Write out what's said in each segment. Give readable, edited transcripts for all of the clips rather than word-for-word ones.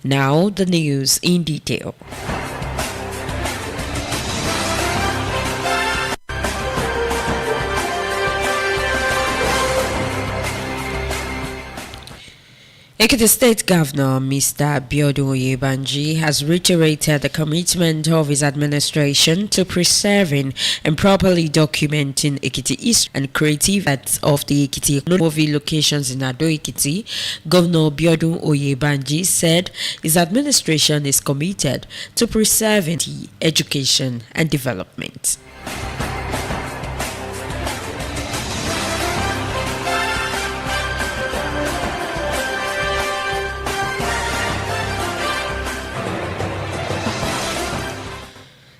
Now the news in detail. Ekiti State Governor Mr. Biodun Oyebanji has reiterated the commitment of his administration to preserving and properly documenting Ekiti history and creative arts of the Ekiti movie locations in Ado Ekiti. Governor Biodun Oyebanji said his administration is committed to preserving education and development.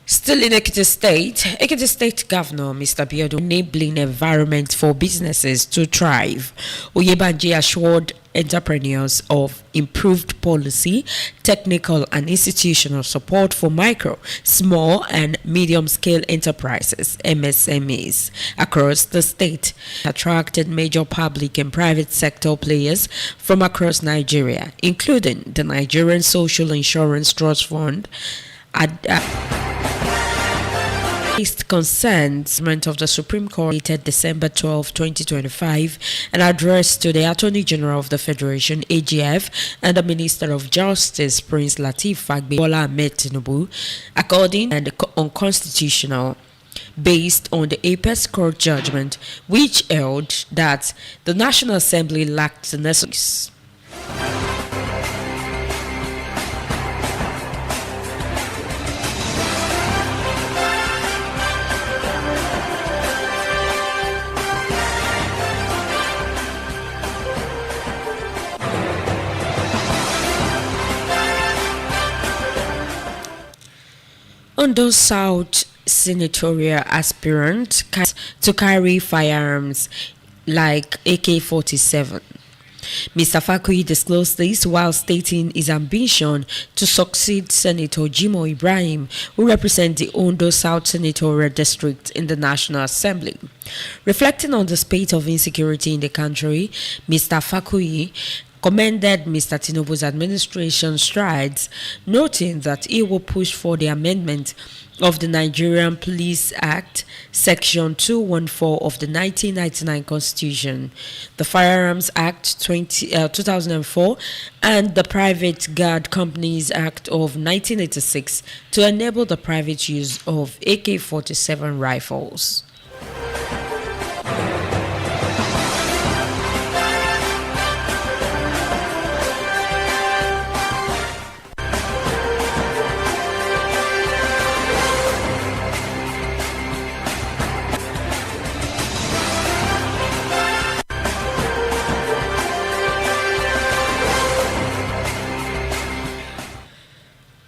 Still in Ekiti State Governor Mr. Biodun enabling environment for businesses to thrive. Oyebanji assured entrepreneurs of improved policy, technical and institutional support for micro, small and medium-scale enterprises (MSMEs) across the state, attracted major public and private sector players from across Nigeria, including the Nigerian Social Insurance Trust Fund. Concerns of the Supreme Court dated December 12, 2025, an address to the Attorney General of the Federation (AGF) and the Minister of Justice Prince Lateef Fagbemi Bola Ahmed Tinubu, according and unconstitutional, based on the Apex Court judgment, which held that the National Assembly lacked the necessary. Ondo South senatorial aspirant to carry firearms like AK-47. Mr. Fakuyi disclosed this while stating his ambition to succeed Senator Jimo Ibrahim, who represents the Ondo South senatorial district in the National Assembly. Reflecting on the spate of insecurity in the country, Mr. Fakuyi commended Mr. Tinubu's administration strides, noting that he will push for the amendment of the Nigerian Police Act, Section 214 of the 1999 Constitution, the Firearms Act 2004, and the Private Guard Companies Act of 1986 to enable the private use of AK-47 rifles.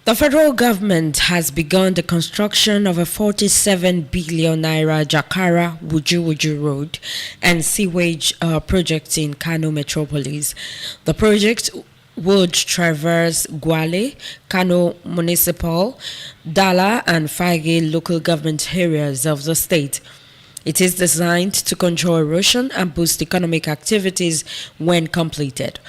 The federal government has begun the construction of a 47 billion naira Jakara-Wuju Road and sewage project in Kano Metropolis. The project would traverse Gwale, Kano Municipal, Dala and Fage local government areas of the state. It is designed to control erosion and boost economic activities when completed.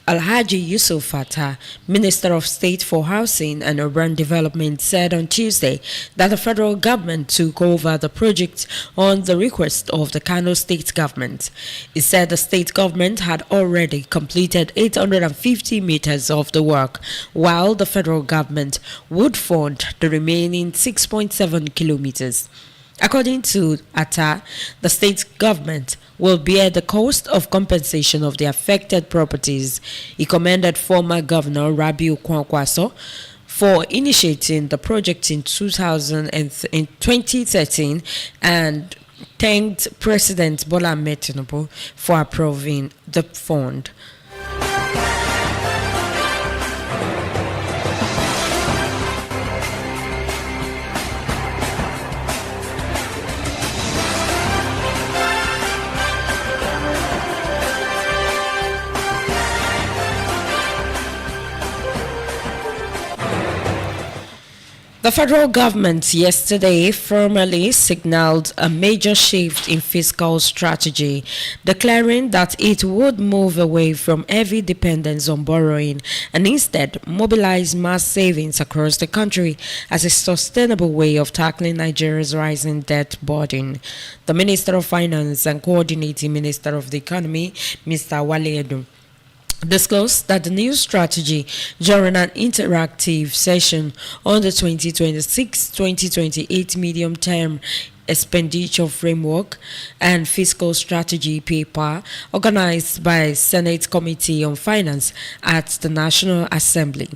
Alhaji Yusuf Fatah, Minister of State for Housing and Urban Development, said on Tuesday that the federal government took over the project on the request of the Kano state government. He said the state government had already completed 850 meters of the work, while the federal government would fund the remaining 6.7 kilometers. According to Atta, the state government will bear the cost of compensation of the affected properties. He commended former Governor Rabiu Kwankwaso for initiating the project in 2013 and thanked President Bola Ahmed Tinubu for approving the fund. The federal government yesterday formally signaled a major shift in fiscal strategy, declaring that it would move away from heavy dependence on borrowing and instead mobilize mass savings across the country as a sustainable way of tackling Nigeria's rising debt burden. The Minister of Finance and Coordinating Minister of the Economy, Mr. Wale Edun, disclosed that the new strategy during an interactive session on the 2026-2028 medium-term expenditure framework and fiscal strategy paper organized by Senate Committee on Finance at the National Assembly.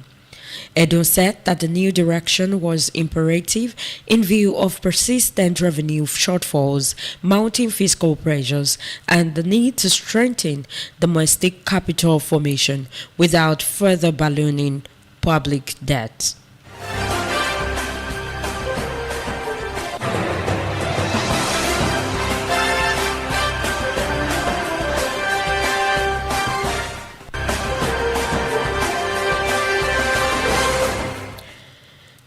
Edun said that the new direction was imperative in view of persistent revenue shortfalls, mounting fiscal pressures, and the need to strengthen domestic capital formation without further ballooning public debt.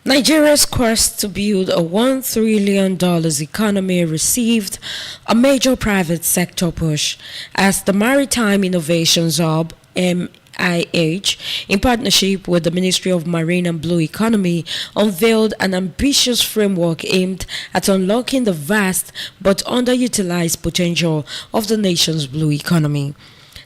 Nigeria's quest to build a $1 trillion economy received a major private sector push as the Maritime Innovations Hub MIH, in partnership with the Ministry of Marine and Blue Economy, unveiled an ambitious framework aimed at unlocking the vast but underutilized potential of the nation's blue economy.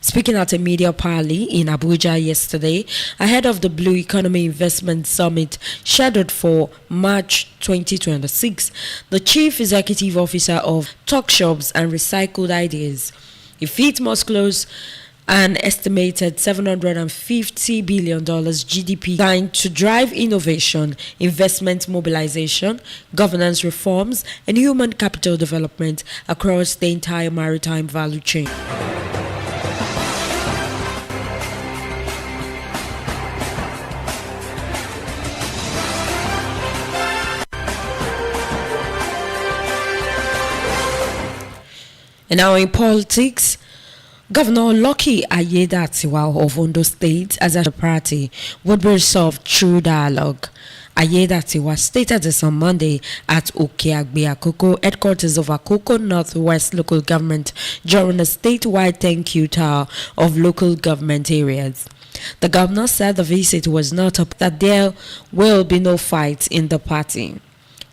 Speaking at a media parley in Abuja yesterday, ahead of the Blue Economy Investment Summit scheduled for March 2026, the Chief Executive Officer of Talk Shops and Recycled Ideas, it must close an estimated $750 billion GDP designed to drive innovation, investment mobilization, governance reforms, and human capital development across the entire maritime value chain. And now in politics, Governor Lucky Ayedatiwa of Ondo State as a party would be resolved through dialogue. Ayedatiwa stated this on Monday at Okeagbe Akoko, headquarters of Akoko Northwest Local Government, during a statewide thank you tour of local government areas. The governor said the visit was not up, that there will be no fight in the party.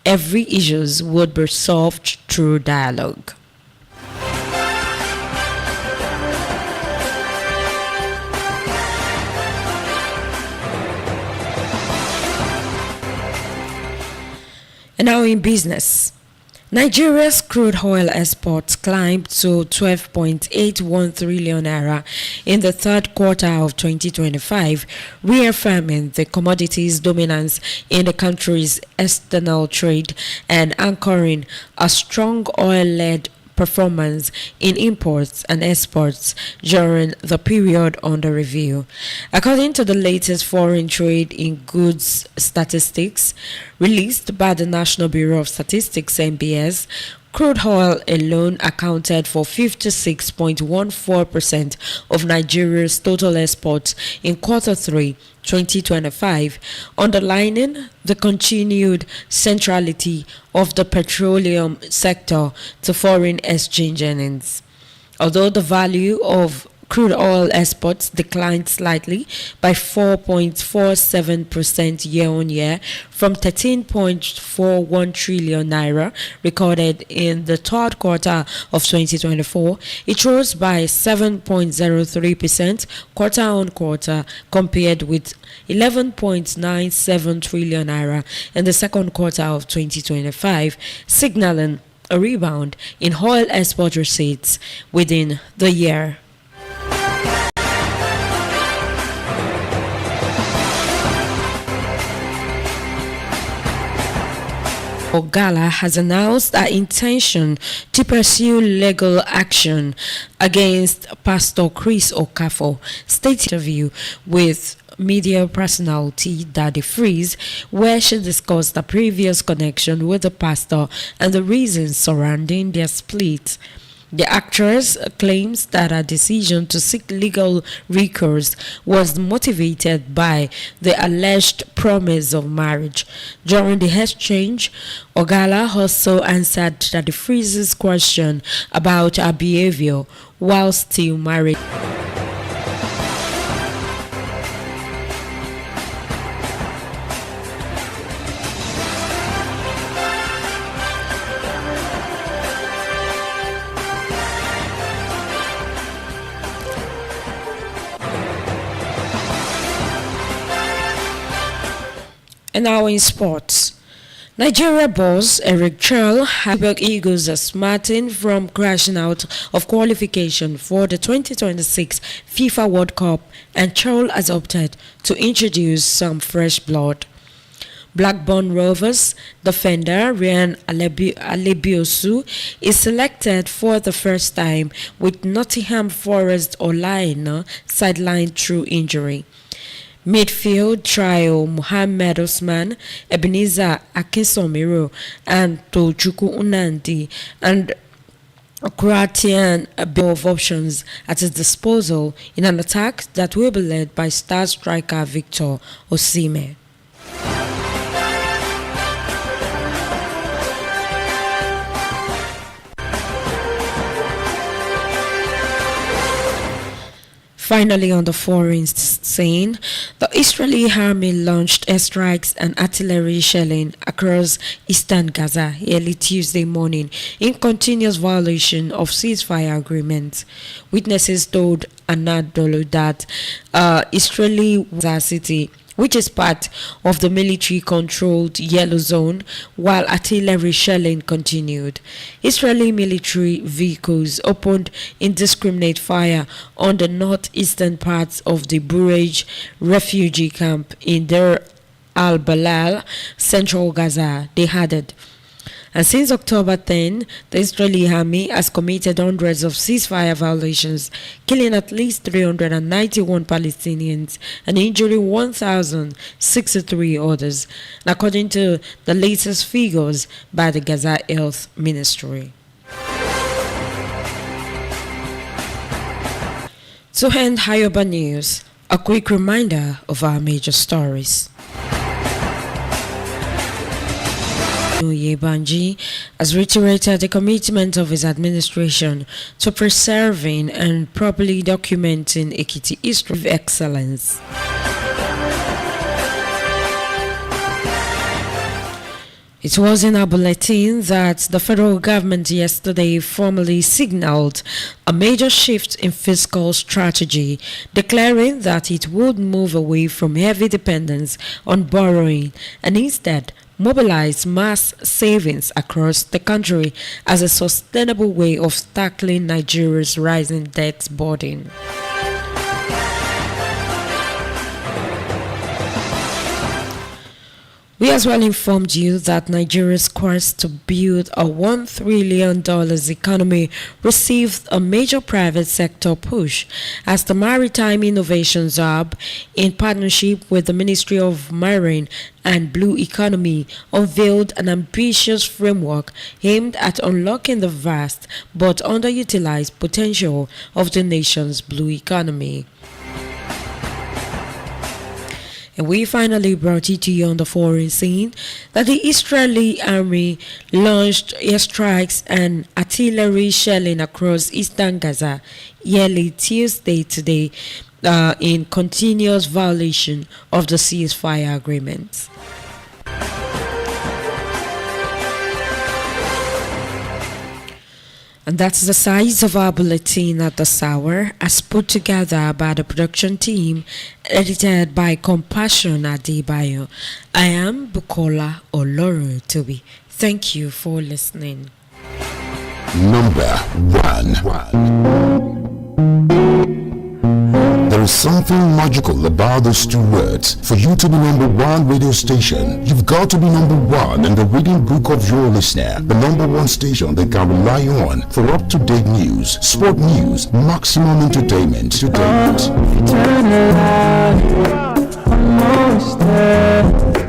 Every issue would be solved through dialogue. And now in business, Nigeria's crude oil exports climbed to 12.81 trillion naira in the third quarter of 2025, reaffirming the commodity's dominance in the country's external trade and anchoring a strong oil-led performance in imports and exports during the period under review. According to the latest foreign trade in goods statistics released by the National Bureau of Statistics (NBS), crude oil alone accounted for 56.14% of Nigeria's total exports in quarter 3 2025, underlining the continued centrality of the petroleum sector to foreign exchange earnings. Although the value of crude oil exports declined slightly by 4.47% year-on-year from 13.41 trillion naira recorded in the third quarter of 2024. It rose by 7.03% quarter-on-quarter compared with 11.97 trillion naira in the second quarter of 2025, signaling a rebound in oil export receipts within the year. Ogala has announced her intention to pursue legal action against Pastor Chris Okafor. State interview with media personality Daddy Freeze, where she discussed the previous connection with the pastor and the reasons surrounding their split. The actress claims that her decision to seek legal recourse was motivated by the alleged promise of marriage. During the exchange, Ogala also answered that the freezes question about her behavior while still married. And now in sports. Nigeria boss Eric Churl has Eagles are smarting from crashing out of qualification for the 2026 FIFA World Cup, and Churl has opted to introduce some fresh blood. Blackburn Rovers defender Ryan Alebiosu is selected for the first time, with Nottingham Forest Olaina sidelined through injury. Midfield trio Mohamed Osman, Ebenezer Akinsomiro, and Tochukwu Unandi, and a Croatian of options at his disposal in an attack that will be led by star striker Victor Osimhen. Finally, on the foreign scene, the Israeli army launched airstrikes and artillery shelling across eastern Gaza early Tuesday morning in continuous violation of ceasefire agreements. Witnesses told Anadolu that Israeli Gaza City, which is part of the military-controlled Yellow Zone, while artillery shelling continued. Israeli military vehicles opened indiscriminate fire on the northeastern parts of the Burej refugee camp in Deir al-Balal, central Gaza, they added. And since October 10, the Israeli army has committed hundreds of ceasefire violations, killing at least 391 Palestinians and injuring 1,063 others, according to the latest figures by the Gaza Health Ministry. To end Hayoba News, a quick reminder of our major stories. Yebanji has reiterated the commitment of his administration to preserving and properly documenting Ekiti history with excellence. It was in our bulletin that the federal government yesterday formally signaled a major shift in fiscal strategy, declaring that it would move away from heavy dependence on borrowing and instead mobilize mass savings across the country as a sustainable way of tackling Nigeria's rising debt burden. We as well informed you that Nigeria's quest to build a $1 trillion economy received a major private sector push as the Maritime Innovations Hub, in partnership with the Ministry of Marine and Blue Economy, unveiled an ambitious framework aimed at unlocking the vast but underutilized potential of the nation's blue economy. And we finally brought it to you on the foreign scene that the Israeli army launched airstrikes and artillery shelling across eastern Gaza early Tuesday today in continuous violation of the ceasefire agreement. And that's the size of our bulletin at this hour, as put together by the production team, edited by Compassion Adebayo. I am Bukola Olorotobi. Thank you for listening. Number 1. There is something magical about those two words. For you to be number one radio station, you've got to be number one in the reading book of your listener. The number one station they can rely on for up-to-date news, sport news, maximum entertainment. Turn it on, almost there.